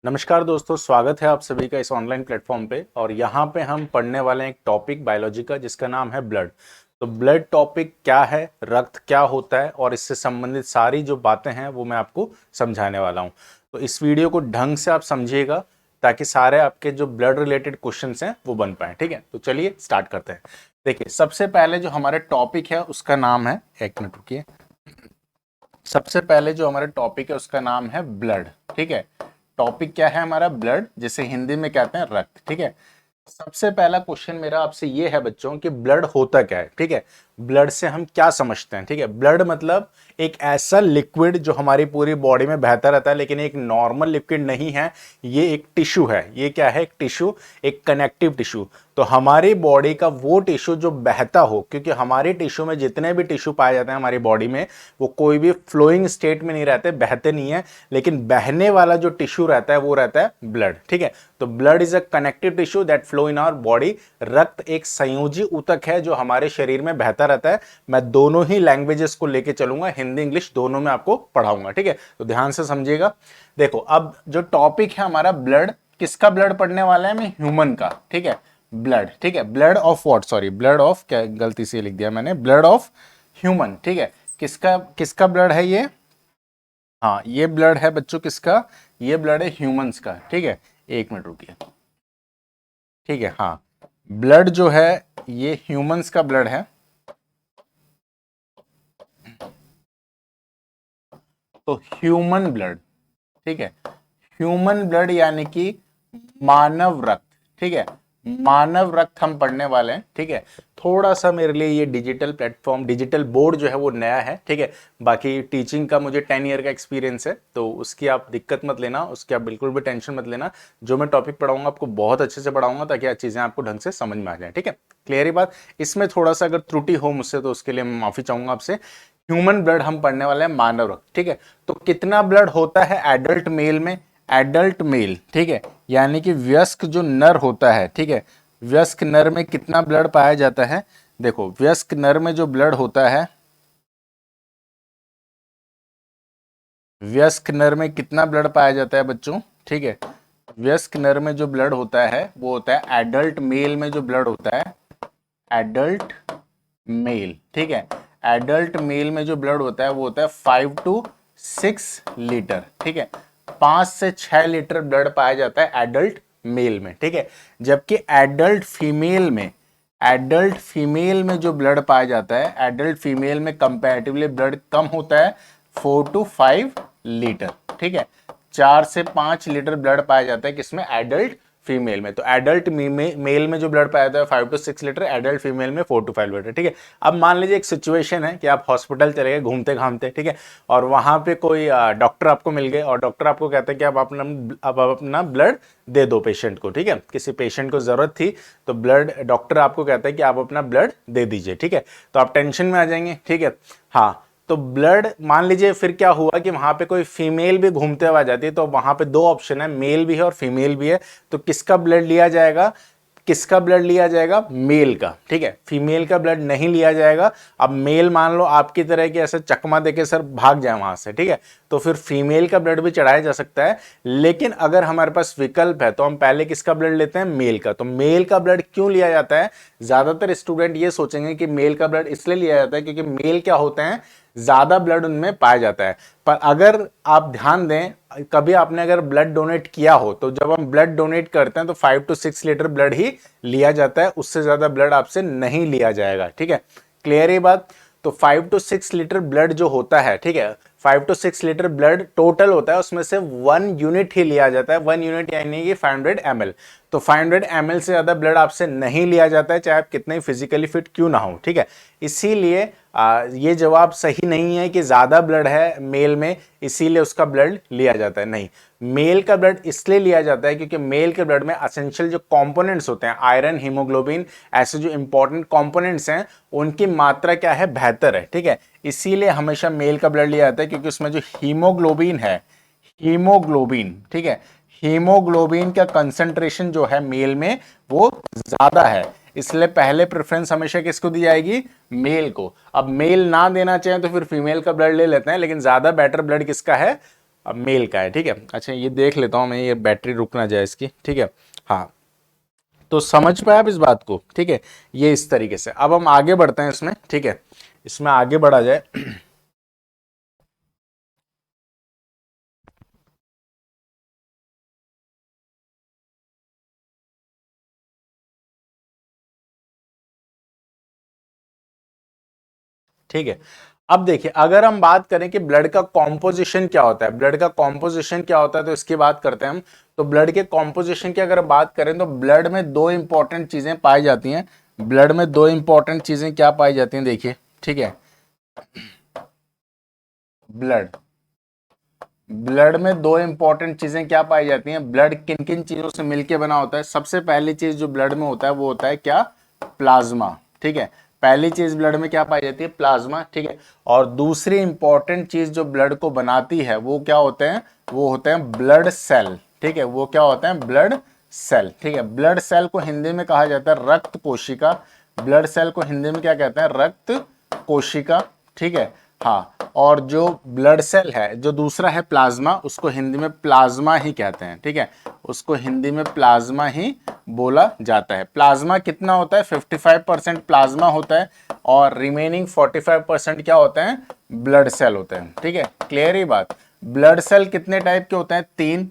नमस्कार दोस्तों, स्वागत है आप सभी का इस ऑनलाइन प्लेटफॉर्म पे। और यहाँ पे हम पढ़ने वाले हैं एक टॉपिक बायोलॉजी का जिसका नाम है ब्लड। तो ब्लड टॉपिक क्या है, रक्त क्या होता है और इससे संबंधित सारी जो बातें हैं वो मैं आपको समझाने वाला हूँ। तो इस वीडियो को ढंग से आप समझिएगा ताकि सारे आपके जो ब्लड रिलेटेड क्वेश्चंस हैं वो बन पाए। ठीक है, तो चलिए स्टार्ट करते हैं। देखिए, सबसे पहले जो हमारे टॉपिक है उसका नाम है, एक मिनट रुकिए। सबसे पहले जो हमारा टॉपिक है उसका नाम है ब्लड। ठीक है, टॉपिक क्या है हमारा? ब्लड, जिसे हिंदी में कहते हैं रक्त। ठीक है, सबसे पहला क्वेश्चन मेरा आपसे ये है बच्चों कि ब्लड होता क्या है। ठीक है, ब्लड से हम क्या समझते हैं? ठीक है, ब्लड मतलब एक ऐसा लिक्विड जो हमारी पूरी बॉडी में बहता रहता है, लेकिन एक नॉर्मल लिक्विड नहीं है, ये एक टिश्यू है। ये क्या है? एक टिश्यू, एक कनेक्टिव टिश्यू। तो हमारी बॉडी का वो टिश्यू जो बहता हो, क्योंकि हमारे टिश्यू में जितने भी टिश्यू पाए जाते हैं हमारी बॉडी में, वो कोई भी फ्लोइंग स्टेट में नहीं रहते, बहते नहीं है, लेकिन बहने वाला जो टिश्यू रहता है वो रहता है ब्लड। ठीक है, तो blood is a connective tissue that flow in our body. रक्त एक संयोजी ऊतक है जो हमारे शरीर में बहता रहता है। मैं दोनों ही लैंग्वेजेस को लेके चलूंगा, हिंदी इंग्लिश दोनों में आपको पढ़ाऊंगा। ठीक है, तो ध्यान से समझिएगा। देखो, अब जो टॉपिक है हमारा ब्लड, किसका ब्लड पढ़ने वाला है? मैं ह्यूमन का। ठीक है, ब्लड। ठीक है, blood of what, sorry, blood of, क्या गलती से लिख दिया मैंने, ब्लड ऑफ ह्यूमन। ठीक है, किसका किसका ब्लड है ये? हाँ, ये ब्लड है बच्चों किसका? ये ब्लड है ह्यूमंस का। ठीक है, एक मिनट रुकिए। ठीक है, हाँ, ब्लड जो है ये ह्यूमंस का ब्लड है। तो ह्यूमन ब्लड, ठीक है, ह्यूमन ब्लड यानी कि मानव रक्त। ठीक है, मानव रक्त हम पढ़ने वाले हैं। ठीक है, थोड़ा सा मेरे लिए ये डिजिटल प्लेटफॉर्म, डिजिटल बोर्ड जो है वो नया है। ठीक है, बाकी टीचिंग का मुझे 10 ईयर का एक्सपीरियंस है, तो उसकी आप दिक्कत मत लेना, उसकी आप बिल्कुल भी टेंशन मत लेना। जो मैं टॉपिक पढ़ाऊंगा आपको बहुत अच्छे से पढ़ाऊंगा ताकि चीजें आपको ढंग से समझ में आ जाए। ठीक है, क्लियर ही बात। इसमें थोड़ा सा अगर त्रुटि हो मुझसे तो उसके लिए मैं माफी चाहूंगा आपसे। ह्यूमन ब्लड हम पढ़ने वाले हैं, मानव रक्त। ठीक है, तो कितना ब्लड होता है एडल्ट मेल में? एडल्ट मेल, ठीक है, यानी कि वयस्क जो नर होता है। ठीक है, वयस्क नर में कितना ब्लड पाया जाता है? देखो, वयस्क नर में जो ब्लड होता है, वयस्क नर में कितना ब्लड पाया जाता है बच्चों? ठीक है, वयस्क नर में जो ब्लड होता है वो होता है, एडल्ट मेल में जो ब्लड होता है, एडल्ट मेल। ठीक है, एडल्ट मेल में जो ब्लड होता है वो होता है 5 to 6 लीटर। ठीक है, 5 से 6 लीटर ब्लड पाया जाता है एडल्ट मेल में। ठीक है, जबकि एडल्ट फीमेल में जो ब्लड पाया जाता है, एडल्ट फीमेल में कंपैरेटिवली ब्लड कम होता है, 4 to 5 लीटर। ठीक है, 4 से 5 लीटर ब्लड पाया जाता है किसमें? एडल्ट फीमेल में। तो एडल्ट मेल में जो ब्लड पाया जाता है 5 to 6 लीटर, एडल्ट फीमेल में 4 to 5 लीटर। ठीक है, अब मान लीजिए एक सिचुएशन है कि आप हॉस्पिटल चले गए घूमते घामते, ठीक है, और वहां पे कोई डॉक्टर आपको मिल गए और डॉक्टर आपको कहते हैं कि आप अपना ब्लड दे दो पेशेंट को। ठीक है, किसी पेशेंट को जरूरत थी तो ब्लड, डॉक्टर आपको कहता है कि आप अपना ब्लड दे दीजिए। ठीक है, तो आप टेंशन में आ जाएंगे। ठीक है, हाँ, तो ब्लड, मान लीजिए फिर क्या हुआ कि वहां पे कोई फीमेल भी घूमते हुए आ जाती है, तो वहां पे दो ऑप्शन है, मेल भी है और फीमेल भी है। तो किसका ब्लड लिया जाएगा? किसका ब्लड लिया जाएगा? मेल का। ठीक है, फीमेल का ब्लड नहीं लिया जाएगा। अब मेल मान लो आपकी तरह के ऐसे चकमा देके सर भाग जाए वहां से, ठीक है, तो फिर फीमेल का ब्लड भी चढ़ाया जा सकता है। लेकिन अगर हमारे पास विकल्प है तो हम पहले किसका ब्लड लेते हैं? मेल का। तो मेल का ब्लड क्यों लिया जाता है? ज्यादातर स्टूडेंट ये सोचेंगे कि मेल का ब्लड इसलिए लिया जाता है क्योंकि मेल क्या होते हैं, ज्यादा ब्लड उनमें पाया जाता है। पर अगर आप ध्यान दें, कभी आपने अगर ब्लड डोनेट किया हो तो जब हम ब्लड डोनेट करते हैं तो 5 to 6 लीटर ब्लड ही लिया जाता है, उससे ज्यादा ब्लड आपसे नहीं लिया जाएगा। ठीक है, क्लियर है बात। तो 5 to 6 लीटर ब्लड जो होता है, ठीक है, 5 to 6 लीटर ब्लड टोटल होता है, उसमें से 1 यूनिट ही लिया जाता है। 1 यूनिट यानी कि 500 ml। तो 500 ml से ज्यादा ब्लड आपसे नहीं लिया जाता है, चाहे आप कितने फिजिकली फिट क्यों ना हो। ठीक है, इसीलिए ये जवाब सही नहीं है कि ज्यादा ब्लड है मेल में इसीलिए उसका ब्लड लिया जाता है। नहीं, मेल का ब्लड इसलिए लिया जाता है क्योंकि मेल के ब्लड में एसेंशियल जो कंपोनेंट्स होते हैं, आयरन, हीमोग्लोबिन, ऐसे जो इंपॉर्टेंट कंपोनेंट्स हैं, उनकी मात्रा क्या है? बेहतर है। ठीक है, इसीलिए हमेशा मेल का ब्लड लिया जाता है क्योंकि उसमें जो हीमोग्लोबिन है, हीमोग्लोबिन, ठीक है, हीमोग्लोबिन का कंसंट्रेशन जो है मेल में वो ज्यादा है, इसलिए पहले प्रेफरेंस हमेशा किसको दी जाएगी? मेल को। अब मेल ना देना चाहे तो फिर फीमेल का ब्लड ले लेते हैं, लेकिन ज्यादा बेटर ब्लड किसका है? मेल का है, ठीक है। अच्छा ये देख लेता हूँ मैं, ये बैटरी रुक ना जाए इसकी, ठीक है। हाँ, तो समझ पाए आप इस बात को, ठीक है। ये इस तरीके से अब हम आगे बढ़ते हैं इसमें, ठीक है, इसमें आगे बढ़ा जाए। ठीक है, अब देखिए अगर हम बात करें कि ब्लड का कॉम्पोजिशन क्या होता है, ब्लड का कॉम्पोजिशन क्या होता है, तो इसकी बात करते हैं हम। तो ब्लड के कॉम्पोजिशन की अगर बात करें तो ब्लड में दो इंपॉर्टेंट चीजें पाई जाती हैं। ब्लड में दो इंपॉर्टेंट चीजें क्या पाई जाती हैं, देखिए, ठीक है। ब्लड ब्लड में दो इंपॉर्टेंट चीजें क्या पाई जाती हैं, ब्लड किन किन चीजों से मिलके बना होता है। सबसे पहली चीज जो ब्लड में होता है वो होता है क्या, प्लाज्मा, ठीक है। पहली चीज ब्लड में क्या पाई जाती है, प्लाज्मा, ठीक है। और दूसरी इंपॉर्टेंट चीज जो ब्लड को बनाती है वो क्या होते हैं, वो होते हैं ब्लड सेल, ठीक है। वो क्या होते हैं, ब्लड सेल, ठीक है। ब्लड सेल को हिंदी में कहा जाता है रक्त कोशिका। ब्लड सेल को हिंदी में क्या कहते हैं, रक्त कोशिका, ठीक है। हाँ, और जो ब्लड सेल है जो दूसरा है प्लाज्मा, उसको हिंदी में प्लाज्मा ही कहते हैं, ठीक है। उसको हिंदी में प्लाज्मा ही बोला जाता है। प्लाज्मा कितना होता है, 55% प्लाज्मा होता है और रिमेनिंग 45% क्या होते हैं, ब्लड सेल होते हैं, ठीक है। क्लियर ही बात। ब्लड सेल कितने टाइप के होते हैं,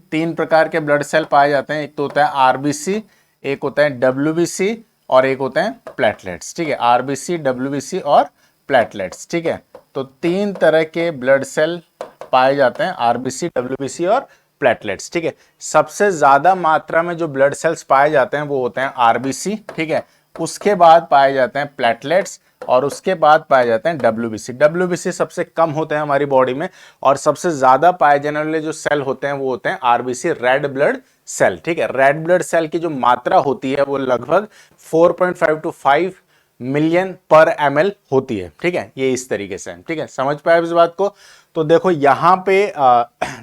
तीन प्रकार के ब्लड सेल पाए जाते हैं। एक तो होता है आरबीसी, एक होता है डब्ल्यूबीसी और एक होते हैं प्लेटलेट्स, ठीक है। आरबीसी, डब्ल्यूबीसी और प्लेटलेट्स, ठीक है। तो तीन तरह के ब्लड सेल पाए जाते हैं, आरबीसी, डब्ल्यूबीसी और प्लेटलेट्स, ठीक है। सबसे ज्यादा मात्रा में जो ब्लड सेल्स पाए जाते हैं वो होते हैं आरबीसी, ठीक है। उसके बाद पाए जाते हैं प्लेटलेट्स और उसके बाद पाए जाते हैं डब्ल्यूबीसी। डब्ल्यूबीसी सबसे कम होते हैं हमारी बॉडी में और सबसे ज्यादा पाए जाने वाले जो सेल होते हैं वो होते हैं आरबीसी, रेड ब्लड सेल, ठीक है। रेड ब्लड सेल की जो मात्रा होती है वो लगभग 4.5 to 5 मिलियन पर ml होती है, ठीक है। ये इस तरीके से, ठीक है, समझ पाए इस बात को। तो देखो यहां पे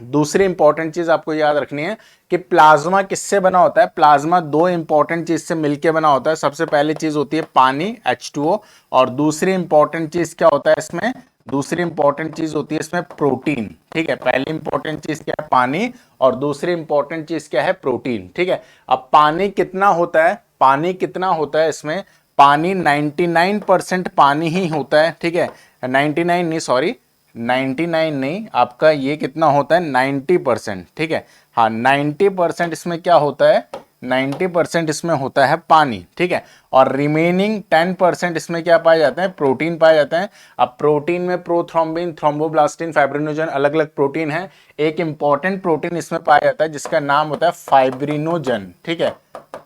दूसरी इंपॉर्टेंट चीज आपको याद रखनी है कि प्लाज्मा किससे बना होता है। प्लाज्मा दो इंपॉर्टेंट चीज से मिलके बना होता है। सबसे पहली चीज होती है पानी, H2O, और दूसरी इंपॉर्टेंट चीज क्या होता है इसमें, दूसरी इंपॉर्टेंट चीज होती है इसमें प्रोटीन, ठीक है। पहली इंपॉर्टेंट चीज क्या है, पानी, और दूसरी इंपॉर्टेंट चीज क्या है, प्रोटीन, ठीक है। अब पानी कितना होता है, पानी कितना होता है इसमें, पानी 99% पानी ही होता है, ठीक है। 99 नहीं, सॉरी 99 नहीं, आपका ये कितना होता है 90%, ठीक है। हाँ 90% इसमें क्या होता है, 90% इसमें होता है पानी, ठीक है। और रिमेनिंग 10% इसमें क्या पाए जाते हैं, प्रोटीन पाए जाते हैं। अब प्रोटीन में प्रोथ्रोम्बिन, थ्रोम्बोब्लास्टिन, फाइब्रिनोजन, अलग अलग प्रोटीन है। एक इंपॉर्टेंट प्रोटीन इसमें पाया जाता है जिसका नाम होता है फाइब्रिनोजन, ठीक है।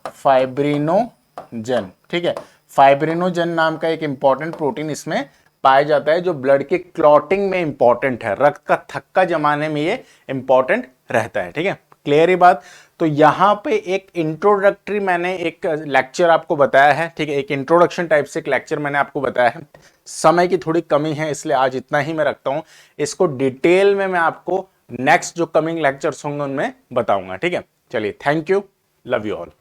फाइब्रिनोजन, ठीक है। फाइब्रिनोजन नाम का एक इंपॉर्टेंट प्रोटीन इसमें पाया जाता है जो ब्लड की क्लॉटिंग में इंपॉर्टेंट है, रक्त का थक्का जमाने में ये इंपॉर्टेंट रहता है, ठीक है। क्लियर ही बात। तो यहां पे एक इंट्रोडक्टरी मैंने एक लेक्चर आपको बताया है, ठीक है। एक इंट्रोडक्शन टाइप से एक लेक्चर मैंने आपको बताया है। समय की थोड़ी कमी है इसलिए आज इतना ही मैं रखता हूं। इसको डिटेल में मैं आपको नेक्स्ट जो कमिंग लेक्चर्स होंगे उनमें बताऊंगा, ठीक है। चलिए, thank you, love you all.